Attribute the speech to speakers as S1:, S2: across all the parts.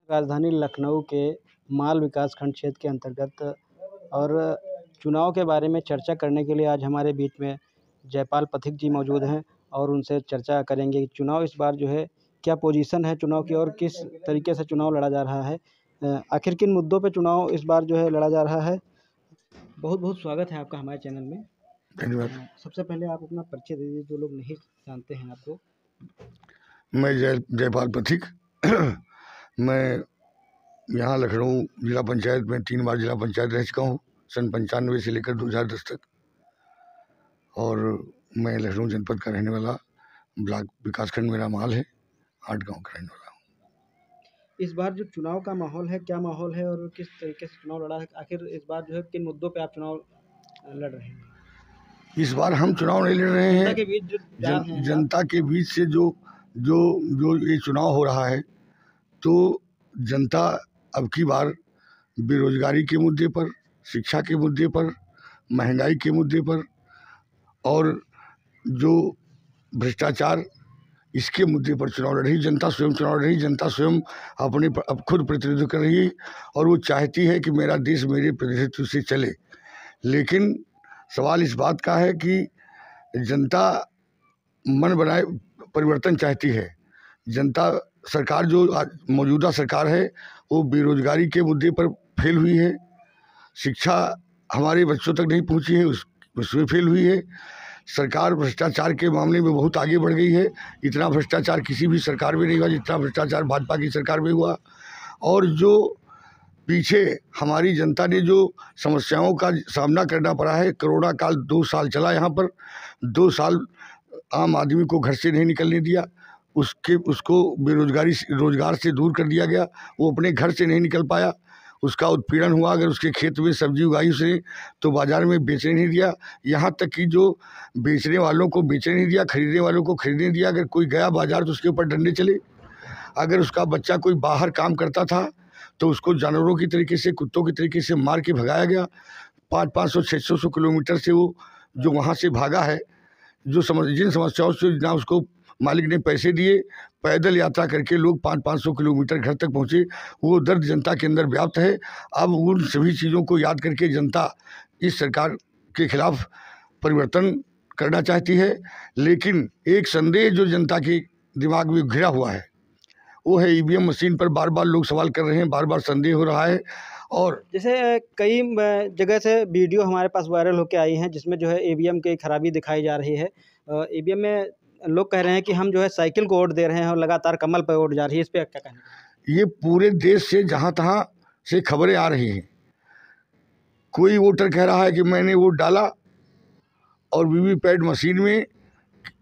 S1: राजधानी लखनऊ के माल विकास खंड क्षेत्र के अंतर्गत और चुनाव के बारे में चर्चा करने के लिए आज हमारे बीच में जयपाल पथिक जी मौजूद हैं और उनसे चर्चा करेंगे कि चुनाव इस बार जो है क्या पोजीशन है चुनाव की और किस तरीके से चुनाव लड़ा जा रहा है। आखिर किन मुद्दों पे चुनाव इस बार जो है लड़ा जा रहा है। बहुत बहुत स्वागत है आपका हमारे चैनल में।
S2: धन्यवाद।
S1: सबसे पहले आप अपना परिचय दे दीजिए, जो लोग नहीं जानते हैं आपको।
S2: मैं जयपाल पथिक मैं यहाँ लखनऊ जिला पंचायत में 3 बार जिला पंचायत रह चुका हूँ, सन 95 से लेकर 2010 तक। और मैं लखनऊ जनपद का रहने वाला, ब्लॉक विकासखंड मेरा माल है, 8 गाँव का रहने वाला हूँ।
S1: इस बार जो चुनाव का माहौल है, क्या माहौल है और किस तरीके से चुनाव लड़ा है? आखिर इस बार जो है किन मुद्दों पे आप चुनाव लड़ रहे हैं?
S2: इस बार हम चुनाव नहीं लड़ रहे हैं,
S1: जनता के बीच जो जा रहे हैं
S2: जनता के बीच से जो ये चुनाव हो रहा है, तो जनता अब की बार बेरोजगारी के मुद्दे पर, शिक्षा के मुद्दे पर, महंगाई के मुद्दे पर और जो भ्रष्टाचार, इसके मुद्दे पर चुनाव लड़ रही। जनता स्वयं चुनाव लड़ रही। जनता स्वयं अपने अब खुद प्रतिनिधित्व कर रही है और वो चाहती है कि मेरा देश मेरे प्रतिनिधित्व से चले। लेकिन सवाल इस बात का है कि जनता मन बनाए परिवर्तन चाहती है। जनता सरकार जो मौजूदा सरकार है वो बेरोजगारी के मुद्दे पर फेल हुई है, शिक्षा हमारे बच्चों तक नहीं पहुंची है, उसमें फेल हुई है। सरकार भ्रष्टाचार के मामले में बहुत आगे बढ़ गई है। इतना भ्रष्टाचार किसी भी सरकार में नहीं हुआ जितना भ्रष्टाचार भाजपा की सरकार में हुआ। और जो पीछे हमारी जनता ने जो समस्याओं का सामना करना पड़ा है, कोरोना काल 2 साल चला, यहाँ पर 2 साल आम आदमी को घर से नहीं निकलने दिया, उसको रोजगार से दूर कर दिया गया, वो अपने घर से नहीं निकल पाया, उसका उत्पीड़न हुआ। अगर उसके खेत में सब्जी उगाई उसने तो बाज़ार में बेचने नहीं दिया, यहाँ तक कि जो बेचने वालों को बेचने नहीं दिया, खरीदने वालों को खरीदने दिया। अगर कोई गया बाज़ार तो उसके ऊपर डंडे चले। अगर उसका बच्चा कोई बाहर काम करता था तो उसको जानवरों की तरीके से, कुत्तों की तरीके से मार के भगाया गया। 500 600 किलोमीटर से वो जो वहाँ से भागा है, जिन समस्याओं से ना उसको मालिक ने पैसे दिए, पैदल यात्रा करके लोग 500 किलोमीटर घर तक पहुँचे, वो दर्द जनता के अंदर व्याप्त है। अब उन सभी चीज़ों को याद करके जनता इस सरकार के खिलाफ परिवर्तन करना चाहती है। लेकिन एक संदेह जो जनता के दिमाग में घिरा हुआ है वो है ईवीएम मशीन पर बार बार लोग सवाल कर रहे हैं, बार बार संदेह हो रहा है। और
S1: जैसे कई जगह से वीडियो हमारे पास वायरल होकर आई हैं जिसमें जो है ईवीएम की खराबी दिखाई जा रही है। ईवीएम में लोग कह रहे हैं कि हम जो है साइकिल को वोट दे रहे हैं और लगातार कमल पर वोट जा रही है, इस पर क्या कहना है?
S2: ये पूरे देश से जहाँ तहाँ से खबरें आ रही हैं। कोई वोटर कह रहा है कि मैंने वोट डाला और वीवीपैट मशीन में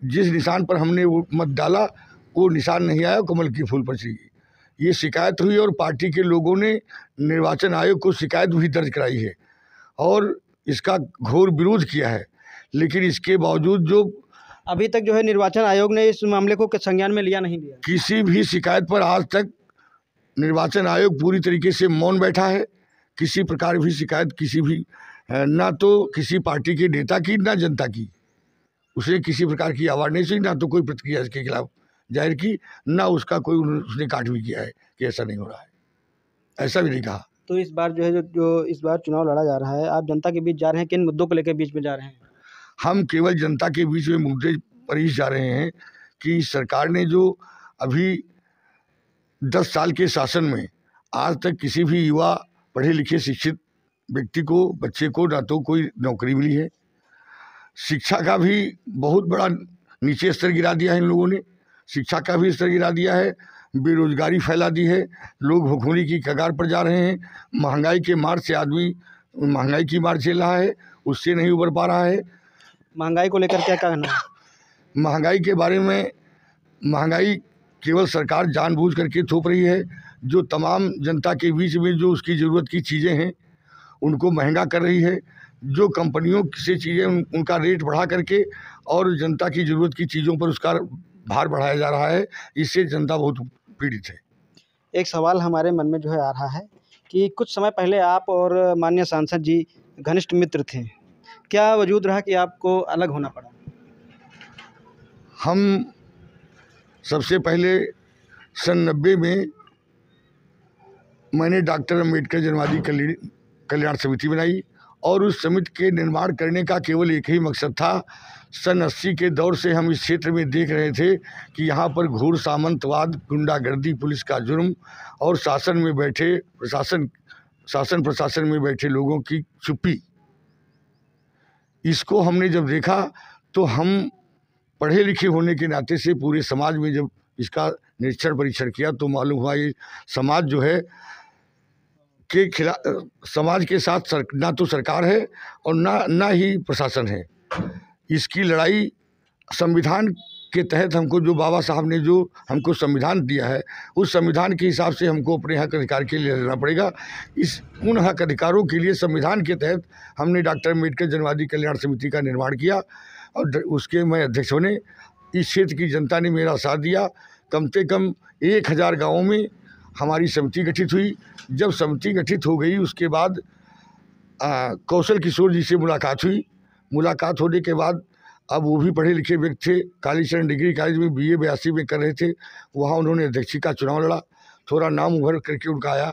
S2: जिस निशान पर हमने वो मत डाला वो निशान नहीं आया, कमल की फूल पर चली गई। ये शिकायत हुई और पार्टी के लोगों ने निर्वाचन आयोग को शिकायत भी दर्ज कराई है और इसका घोर विरोध किया है। लेकिन इसके बावजूद जो
S1: अभी तक जो है निर्वाचन आयोग ने इस मामले को संज्ञान में लिया नहीं लिया।
S2: किसी भी शिकायत पर आज तक निर्वाचन आयोग पूरी तरीके से मौन बैठा है। किसी प्रकार की शिकायत किसी भी ना तो किसी पार्टी के नेता की ना जनता की, उसने किसी प्रकार की आवाज़ नहीं सुनी, ना तो कोई प्रतिक्रिया इसके खिलाफ जाहिर की, ना उसका कोई उसने काट भी किया है कि ऐसा नहीं हो रहा है, ऐसा भी नहीं कहा।
S1: तो इस बार जो है जो इस बार चुनाव लड़ा जा रहा है, आप जनता के बीच जा रहे हैं, किन मुद्दों को लेकर बीच में जा रहे हैं?
S2: हम केवल जनता के बीच में मुद्दे पर ही जा रहे हैं कि सरकार ने जो अभी 10 साल के शासन में आज तक किसी भी युवा, पढ़े लिखे शिक्षित व्यक्ति को, बच्चे को ना तो कोई नौकरी मिली है। शिक्षा का भी बहुत बड़ा नीचे स्तर गिरा दिया है इन लोगों ने, शिक्षा का भी स्तर गिरा दिया है, बेरोजगारी फैला दी है, लोग भुखमरी की कगार पर जा रहे हैं। महंगाई के मार से आदमी महंगाई की मार झेल रहा है, उससे नहीं उबर पा रहा है।
S1: महंगाई को लेकर क्या कहना है?
S2: महंगाई के बारे में, महंगाई केवल सरकार जानबूझ करके थोप रही है। जो तमाम जनता के बीच में जो उसकी ज़रूरत की चीज़ें हैं उनको महंगा कर रही है। जो कंपनियों से चीज़ें उनका रेट बढ़ा करके और जनता की ज़रूरत की चीज़ों पर उसका भार बढ़ाया जा रहा है। इससे जनता बहुत पीड़ित है।
S1: एक सवाल हमारे मन में जो है आ रहा है कि कुछ समय पहले आप और माननीय सांसद जी घनिष्ठ मित्र थे, क्या वजूद रहा कि आपको अलग होना पड़ा?
S2: हम सबसे पहले सन 90 में मैंने डॉक्टर अम्बेडकर जनवादी कल्याण समिति बनाई और उस समिति के निर्माण करने का केवल एक ही मकसद था। सन 80 के दौर से हम इस क्षेत्र में देख रहे थे कि यहाँ पर घोर सामंतवाद, गुंडागर्दी, पुलिस का जुर्म और शासन में बैठे प्रशासन में बैठे लोगों की चुप्पी, इसको हमने जब देखा तो हम पढ़े लिखे होने के नाते से पूरे समाज में जब इसका निरीक्षण परीक्षण किया तो मालूम हुआ ये समाज जो है के खिलाफ, समाज के साथ ना तो सरकार है और ना ही प्रशासन है। इसकी लड़ाई संविधान के तहत हमको जो बाबा साहब ने जो हमको संविधान दिया है, उस संविधान के हिसाब से हमको अपने हक अधिकार के लिए लड़ना पड़ेगा। उन हक अधिकारों के लिए संविधान के तहत हमने डॉक्टर अम्बेडकर जनवादी कल्याण समिति का निर्माण किया और उसके मैं अध्यक्ष बने। इस क्षेत्र की जनता ने मेरा साथ दिया। कम से कम 1000 गाँवों में हमारी समिति गठित हुई। जब समिति गठित हो गई उसके बाद कौशल किशोर जी से मुलाकात हुई। मुलाकात होने के बाद अब वो भी पढ़े लिखे व्यक्ति थे, कालीचरण डिग्री कॉलेज में BA 82 में कर रहे थे। वहाँ उन्होंने अध्यक्षी का चुनाव लड़ा, थोड़ा नाम उभर करके उनका आया।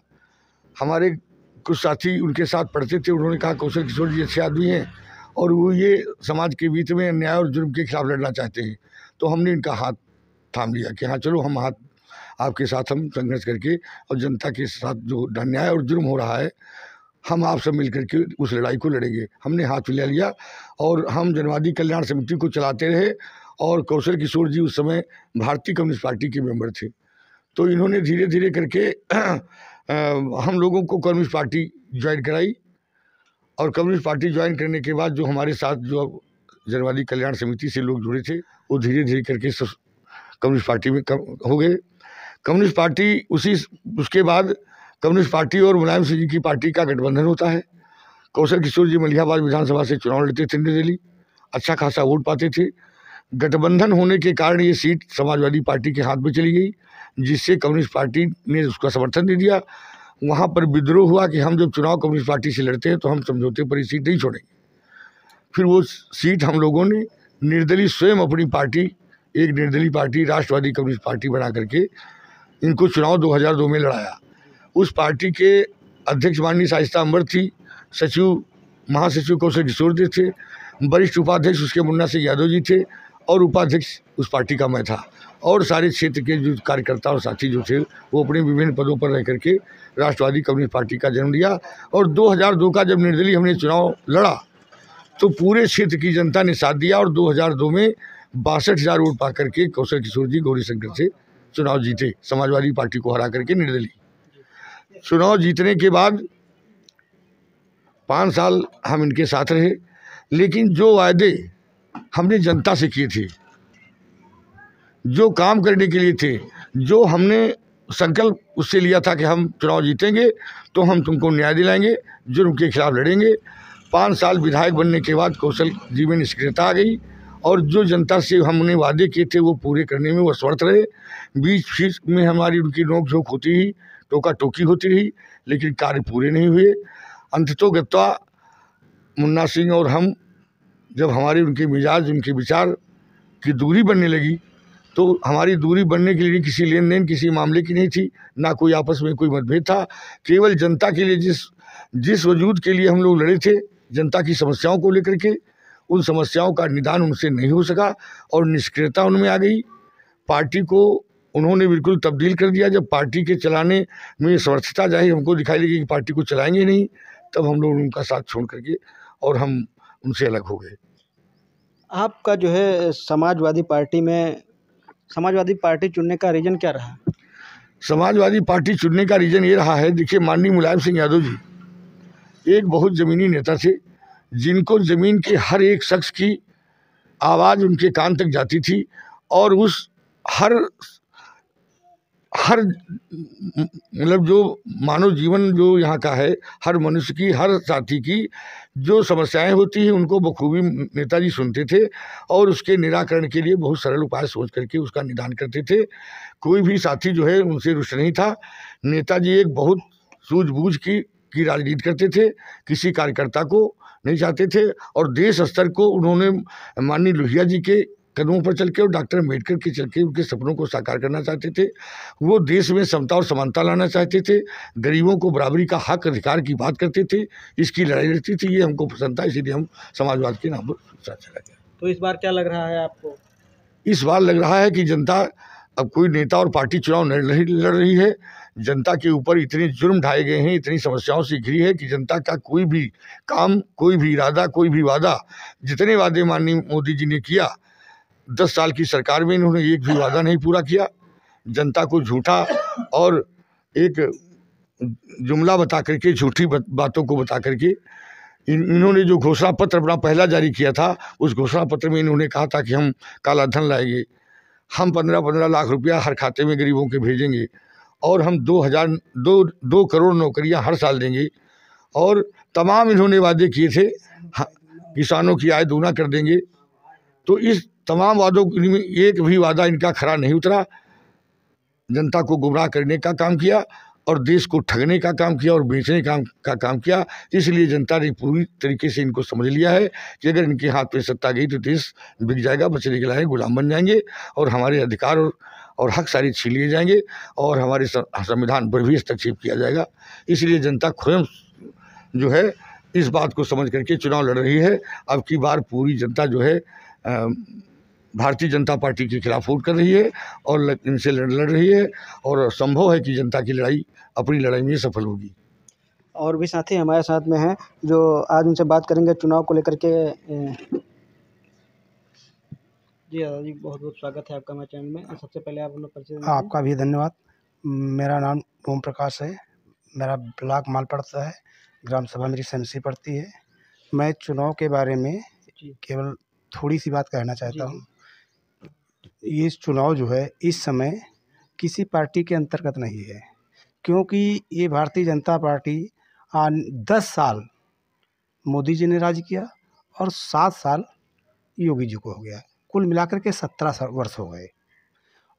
S2: हमारे कुछ साथी उनके साथ पढ़ते थे, उन्होंने कहा कौशल किशोर जी अच्छे आदमी हैं और वो ये समाज के बीच में अन्याय और जुर्म के खिलाफ लड़ना चाहते हैं। तो हमने इनका हाथ थाम लिया कि हाँ चलो हम हाथ आपके साथ हम संघर्ष करके और जनता के साथ जो अन्याय और जुर्म हो रहा है हम आप सब मिल करके उस लड़ाई को लड़ेंगे। हमने हाथ मिला लिया और हम जनवादी कल्याण समिति को चलाते रहे। और कौशल किशोर जी उस समय भारतीय कम्युनिस्ट पार्टी के मेंबर थे, तो इन्होंने धीरे धीरे करके हम लोगों को कम्युनिस्ट पार्टी ज्वाइन कराई। और कम्युनिस्ट पार्टी ज्वाइन करने के बाद जो हमारे साथ जो जनवादी कल्याण समिति से लोग जुड़े थे वो धीरे धीरे करके कम्युनिस्ट पार्टी में हो गए। कम्युनिस्ट पार्टी उसके बाद कम्युनिस्ट पार्टी और मुलायम सिंह जी की पार्टी का गठबंधन होता है। कौशल किशोर जी मलिहाबाद विधानसभा से चुनाव लड़ते थे निर्दलीय, अच्छा खासा वोट पाते थे। गठबंधन होने के कारण ये सीट समाजवादी पार्टी के हाथ में चली गई, जिससे कम्युनिस्ट पार्टी ने उसका समर्थन दे दिया। वहाँ पर विद्रोह हुआ कि हम जब चुनाव कम्युनिस्ट पार्टी से लड़ते हैं तो हम समझौते पर ये सीट नहीं छोड़ेंगे। फिर वो सीट हम लोगों ने निर्दलीय स्वयं अपनी पार्टी, एक निर्दलीय पार्टी राष्ट्रवादी कम्युनिस्ट पार्टी बना करके इनको चुनाव 2002 में लड़ाया। उस पार्टी के अध्यक्ष माननीय शाइस्ता अंबर थी, सचिव महासचिव कौशल किशोर जी थे, वरिष्ठ उपाध्यक्ष उसके मुन्ना सिंह यादव जी थे और उपाध्यक्ष उस पार्टी का मैं था। और सारे क्षेत्र के जो कार्यकर्ता और साथी जो थे वो अपने विभिन्न पदों पर रह करके राष्ट्रवादी कम्युनिस्ट पार्टी का जन्म लिया। और 2002 का जब निर्दलीय हमने चुनाव लड़ा तो पूरे क्षेत्र की जनता ने साथ दिया और 2002 में 62,000 वोट पा करके कौशल किशोर जी गौरीशंकर से चुनाव जीते, समाजवादी पार्टी को हरा करके निर्दलीय। चुनाव जीतने के बाद 5 साल हम इनके साथ रहे, लेकिन जो वायदे हमने जनता से किए थे, जो काम करने के लिए थे, जो हमने संकल्प उससे लिया था कि हम चुनाव जीतेंगे तो हम तुमको न्याय दिलाएंगे, जुर्म के खिलाफ लड़ेंगे। 5 साल विधायक बनने के बाद कौशल जी में निष्क्रियता आ गई और जो जनता से हमने वादे किए थे वो पूरे करने में वो असमर्थ रहे। बीच में हमारी उनकी नोक-झोंक होती ही, टोका टोकी होती रही, लेकिन कार्य पूरे नहीं हुए। अंततोगत्वा मुन्ना सिंह और हम जब हमारी उनके मिजाज, उनके विचार की दूरी बनने लगी तो हमारी दूरी बनने के लिए किसी लेन देन, किसी मामले की नहीं थी, ना कोई आपस में कोई मतभेद था। केवल जनता के लिए जिस वजूद के लिए हम लोग लड़े थे, जनता की समस्याओं को लेकर के, उन समस्याओं का निदान उनसे नहीं हो सका और निष्क्रियता उनमें आ गई। पार्टी को उन्होंने बिल्कुल तब्दील कर दिया। जब पार्टी के चलाने में समर्थता जाहिर हमको दिखाई लगी कि पार्टी को चलाएंगे नहीं, तब हम लोग उनका साथ छोड़ करके और हम उनसे अलग हो गए।
S1: आपका जो है समाजवादी पार्टी चुनने का रीज़न क्या रहा?
S2: समाजवादी पार्टी चुनने का रीज़न ये रहा है, देखिए माननीय मुलायम सिंह यादव जी एक बहुत ज़मीनी नेता थे, जिनको ज़मीन के हर एक शख्स की आवाज़ उनके कान तक जाती थी और उस हर मतलब जो मानव जीवन जो यहाँ का है, हर मनुष्य की, हर साथी की जो समस्याएं होती हैं उनको बखूबी नेताजी सुनते थे और उसके निराकरण के लिए बहुत सरल उपाय सोच करके उसका निदान करते थे। कोई भी साथी जो है उनसे रुष्ट नहीं था। नेताजी एक बहुत सूझबूझ की राजनीति करते थे, किसी कार्यकर्ता को नहीं चाहते थे और देश स्तर को उन्होंने माननीय लोहिया जी के कदमों पर चल के और डॉक्टर अम्बेडकर के चल के उनके सपनों को साकार करना चाहते थे। वो देश में समता और समानता लाना चाहते थे, गरीबों को बराबरी का हक अधिकार की बात करते थे, इसकी लड़ाई लड़ती थी। ये हमको पसंद था, इसीलिए हम समाजवाद के नाम पर चला गया।
S1: तो इस बार क्या लग रहा है आपको?
S2: इस बार लग रहा है कि जनता अब कोई नेता और पार्टी चुनाव नहीं लड़ रही है। जनता के ऊपर इतने जुर्म ढाए गए हैं, इतनी समस्याओं से घिरी है कि जनता का कोई भी काम, कोई भी इरादा, कोई भी वादा, जितने वादे माननीय मोदी जी ने किया 10 साल की सरकार में, इन्होंने एक भी वादा नहीं पूरा किया। जनता को झूठा और एक जुमला बता करके, झूठी बातों को बता करके इन्होंने जो घोषणा पत्र अपना पहला जारी किया था, उस घोषणा पत्र में इन्होंने कहा था कि हम काला धन लाएंगे, हम 15-15 लाख रुपया हर खाते में गरीबों के भेजेंगे, और हम 2 करोड़ नौकरियां हर साल देंगे, और तमाम इन्होंने वादे किए थे। किसानों की आय दूना कर देंगे। तो इस तमाम वादों में एक भी वादा इनका खरा नहीं उतरा। जनता को गुमराह करने का काम किया और देश को ठगने का काम किया और बेचने का काम किया। इसलिए जनता ने पूरी तरीके से इनको समझ लिया है कि अगर इनके हाथ पे सत्ता गई तो देश बिक जाएगा, बचने के लायक गुलाम बन जाएंगे, और हमारे अधिकार और हक सारे छीन लिए जाएंगे, और हमारे संविधान पर भी हस्तक्षेप किया जाएगा। इसलिए जनता स्वयं जो है इस बात को समझ करके चुनाव लड़ रही है। अब की बार पूरी जनता जो है भारतीय जनता पार्टी के खिलाफ वोट कर रही है और इनसे लड़ रही है, और संभव है कि जनता की लड़ाई अपनी लड़ाई में सफल होगी।
S1: और भी साथी हमारे साथ में हैं जो आज उनसे बात करेंगे चुनाव को लेकर के। जी दादा जी, बहुत बहुत स्वागत है आपका हमारे चैनल में। सबसे पहले आप अपना परिचय दें।
S3: आपका भी धन्यवाद। मेरा नाम ओम प्रकाश है, मेरा ब्लॉक माल पड़ता है, ग्राम सभा मेरी शमसी पड़ती है। मैं चुनाव के बारे में केवल थोड़ी सी बात कहना चाहता हूँ। ये चुनाव जो है इस समय किसी पार्टी के अंतर्गत नहीं है, क्योंकि ये भारतीय जनता पार्टी 10 साल मोदी जी ने राज किया और 7 साल योगी जी को हो गया, कुल मिलाकर के 17 वर्ष हो गए।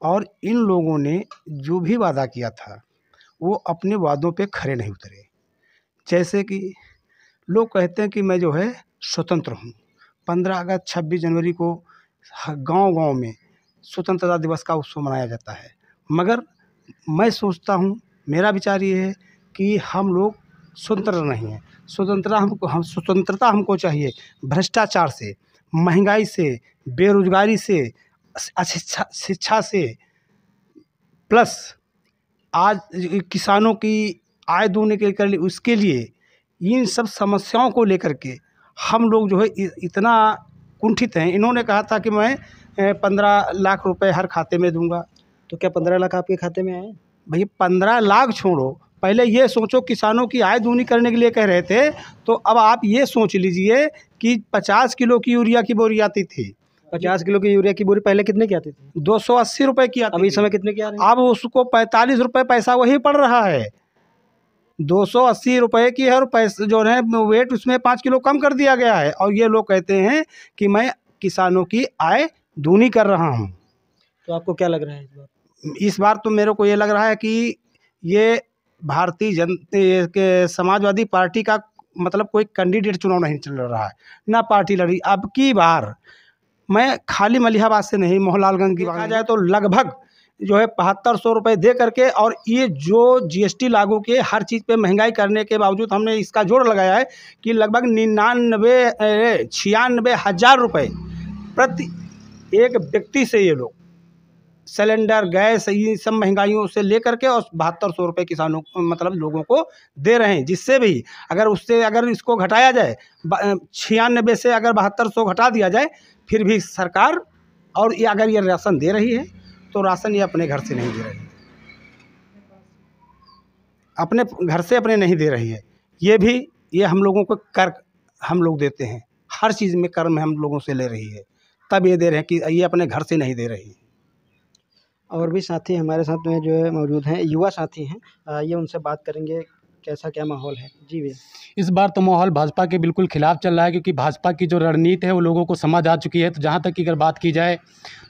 S3: और इन लोगों ने जो भी वादा किया था वो अपने वादों पे खरे नहीं उतरे। जैसे कि लोग कहते हैं कि मैं जो है स्वतंत्र हूँ। 15 अगस्त 26 जनवरी को गांव-गांव में स्वतंत्रता दिवस का उत्सव मनाया जाता है, मगर मैं सोचता हूँ, मेरा विचार ये है कि हम लोग स्वतंत्र नहीं हैं। स्वतंत्रता हमको चाहिए भ्रष्टाचार से, महंगाई से, बेरोजगारी से, शिक्षा से, प्लस आज किसानों की आय दूने के उसके लिए, इन सब समस्याओं को लेकर के हम लोग जो है इतना कुंठित हैं। इन्होंने कहा था कि मैं 15 लाख रुपए हर खाते में दूंगा।
S1: तो क्या 15 लाख आपके खाते में आए?
S3: भैया 15 लाख छोड़ो, पहले ये सोचो किसानों की आय दूनी करने के लिए कह रहे थे, तो अब आप ये सोच लीजिए कि 50 किलो की यूरिया की बोरी आती थी।
S1: 50 किलो की यूरिया की बोरी पहले कितने की आती थी?
S3: 280 रुपए की आती थी।
S1: अभी इस समय कितने की आ रही है?
S3: अब उसको 45 रुपए पैसा वही पड़ रहा है। 280 रुपए की है और पैसे जो है वेट उसमें 5 किलो कम कर दिया गया है। और ये लोग कहते हैं कि मैं किसानों की आय दूनी कर रहा हूँ।
S1: तो आपको क्या लग रहा है इस बार?
S3: इस बार तो मेरे को ये लग रहा है कि ये भारतीय जनता समाजवादी पार्टी का मतलब कोई कैंडिडेट चुनाव नहीं चल रहा है, ना पार्टी लड़ी। अब की बार मैं खाली मलिहाबाद से नहीं, मोहनलालगंज की बात जाए तो लगभग जो है 7500 रुपये दे करके, और ये जो GST लागू किए हर चीज़ पे महंगाई करने के बावजूद हमने इसका जोड़ लगाया है कि लगभग 96 हज़ार रुपये प्रति एक व्यक्ति से ये लोग सिलेंडर, गैस, ये सब महंगाइयों से लेकर के और 7200 रुपये किसानों मतलब लोगों को दे रहे हैं। जिससे भी अगर इसको घटाया जाए 96 से अगर 7200 घटा दिया जाए, फिर भी सरकार, और ये अगर ये राशन दे रही है तो राशन ये अपने घर से नहीं दे रही है, अपने घर से अपने नहीं दे रही है। ये हम लोगों को कर हम लोग देते हैं, हर चीज़ में कर में हम लोगों से ले रही है, तब ये दे रहे हैं कि ये अपने घर से नहीं दे रही है।
S1: और भी साथी हमारे साथ में जो है मौजूद हैं, युवा साथी हैं, ये उनसे बात करेंगे कैसा क्या माहौल है। जी भैया।
S4: इस बार तो माहौल भाजपा के बिल्कुल खिलाफ चल रहा है, क्योंकि भाजपा की जो रणनीति है वो लोगों को समझ आ चुकी है। तो जहाँ तक की अगर बात की जाए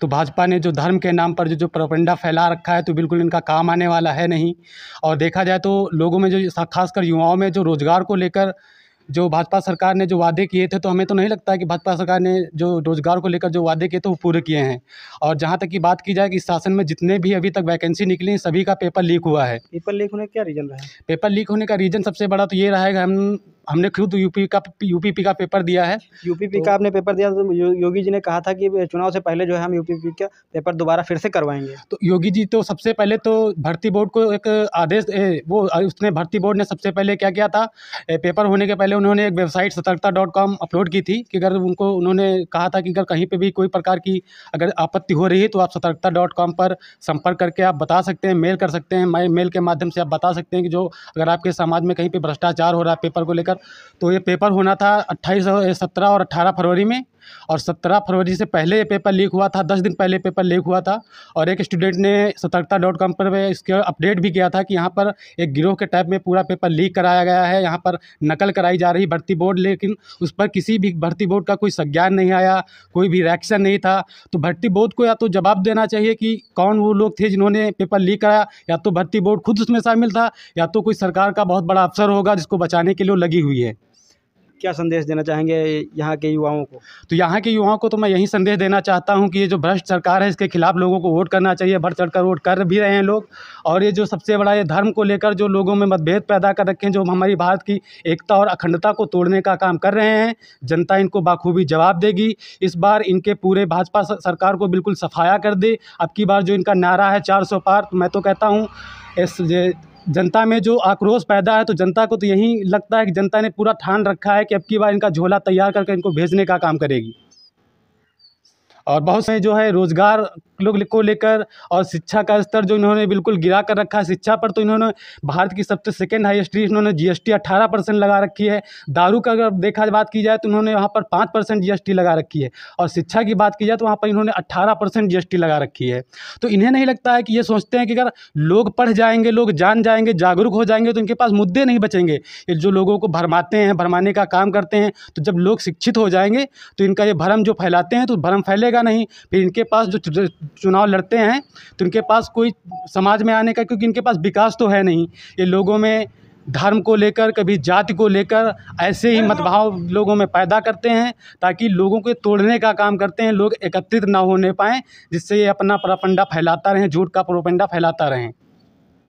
S4: तो भाजपा ने जो धर्म के नाम पर जो प्रोपेगेंडा फैला रखा है, तो बिल्कुल इनका काम आने वाला है नहीं। और देखा जाए तो लोगों में जो खासकर युवाओं में जो रोज़गार को लेकर जो भाजपा सरकार ने जो वादे किए थे, तो हमें तो नहीं लगता है कि भाजपा सरकार ने जो रोज़गार को लेकर जो वादे किए थे वो पूरे किए हैं। और जहाँ तक की बात की जाए कि इस शासन में जितने भी अभी तक वैकेंसी निकली हैं, सभी का पेपर लीक हुआ है।
S1: पेपर लीक होने का क्या रीज़न रहा है?
S4: पेपर लीक होने का रीज़न सबसे बड़ा तो ये रहा है कि हमने खुद यूपीपी का पेपर दिया है।
S1: यूपीपी का आपने पेपर दिया, तो योगी जी ने कहा था कि चुनाव से पहले जो है हम यूपीपी का पेपर दोबारा फिर से करवाएंगे।
S4: तो योगी जी तो सबसे पहले तो भर्ती बोर्ड को एक आदेश उसने भर्ती बोर्ड ने सबसे पहले क्या किया था, पेपर होने के पहले उन्होंने एक वेबसाइट सतर्कता.com अपलोड की थी कि अगर उन्होंने कहा था कि अगर कहीं पे भी कोई प्रकार की अगर आपत्ति हो रही है तो आप सतर्कता.com पर संपर्क करके आप बता सकते हैं, मेल कर सकते हैं। मेल के माध्यम से आप बता सकते हैं कि जो अगर आपके समाज में कहीं पर भ्रष्टाचार हो रहा है पेपर को लेकर। तो ये पेपर होना था 17 और 18 फरवरी में, और 17 फरवरी से पहले ये पेपर लीक हुआ था, 10 दिन पहले पेपर लीक हुआ था। और एक स्टूडेंट ने सतर्कता.com पर इसके अपडेट भी किया था कि यहाँ पर एक गिरोह के टाइप में पूरा पेपर लीक कराया गया है, यहाँ पर नकल कराई जा रही भर्ती बोर्ड, लेकिन उस पर किसी भी भर्ती बोर्ड का कोई संज्ञान नहीं आया, कोई भी रिएक्शन नहीं था। तो भर्ती बोर्ड को या तो जवाब देना चाहिए कि कौन वो लोग थे जिन्होंने पेपर लीक कराया, या तो भर्ती बोर्ड खुद उसमें शामिल था, या तो कोई सरकार का बहुत बड़ा अफसर होगा जिसको बचाने के लिए लगी हुई है।
S1: क्या संदेश देना चाहेंगे यहाँ के युवाओं को?
S4: तो यहाँ के युवाओं को तो मैं यही संदेश देना चाहता हूँ कि ये जो भ्रष्ट सरकार है इसके खिलाफ लोगों को वोट करना चाहिए। बढ़ चढ़कर वोट कर भी रहे हैं लोग। और ये जो सबसे बड़ा ये धर्म को लेकर जो लोगों में मतभेद पैदा कर रखे हैं, जो हमारी भारत की एकता और अखंडता को तोड़ने का काम कर रहे हैं, जनता इनको बाखूबी जवाब देगी। इस बार इनके पूरे भाजपा सरकार को बिल्कुल सफाया कर दे। अब की बार जो इनका नारा है 400 पार, तो मैं तो कहता हूँ इस जनता में जो आक्रोश पैदा है, तो जनता को तो यही लगता है कि जनता ने पूरा ठान रखा है कि अब की बार इनका झोला तैयार करके इनको भेजने का काम करेगी। और बहुत से जो है रोज़गार लोग को लेकर और शिक्षा का स्तर जो इन्होंने बिल्कुल गिरा कर रखा है। शिक्षा पर तो इन्होंने भारत की सबसे सेकंड हाईएस्ट इन्होंने जीएसटी 18% लगा रखी है। दारू का अगर बात की जाए तो इन्होंने वहाँ पर 5% जीएसटी लगा रखी है, और शिक्षा की बात की जाए तो वहाँ पर इन्होंने 18% जीएसटी लगा रखी है। तो इन्हें नहीं लगता है कि ये सोचते हैं कि अगर लोग पढ़ जाएंगे, लोग जान जाएंगे, जागरूक हो जाएंगे तो इनके पास मुद्दे नहीं बचेंगे। ये जो लोगों को भरमाते हैं, भरमाने का काम करते हैं, तो जब लोग शिक्षित हो जाएंगे तो इनका ये भरम जो फैलाते हैं तो भरम फैलेगा नहीं। फिर इनके पास जो चुनाव लड़ते हैं तो इनके पास कोई समाज में आने का, क्योंकि इनके पास विकास तो है नहीं। ये लोगों में धर्म को लेकर, कभी जाति को लेकर ऐसे ही मतभाव लोगों में पैदा करते हैं ताकि लोगों को तोड़ने का काम करते हैं, लोग एकत्रित ना होने पाएँ, जिससे ये अपना प्रोपेगेंडा फैलाता रहें, झूठ का प्रोपेगेंडा फैलाता रहें।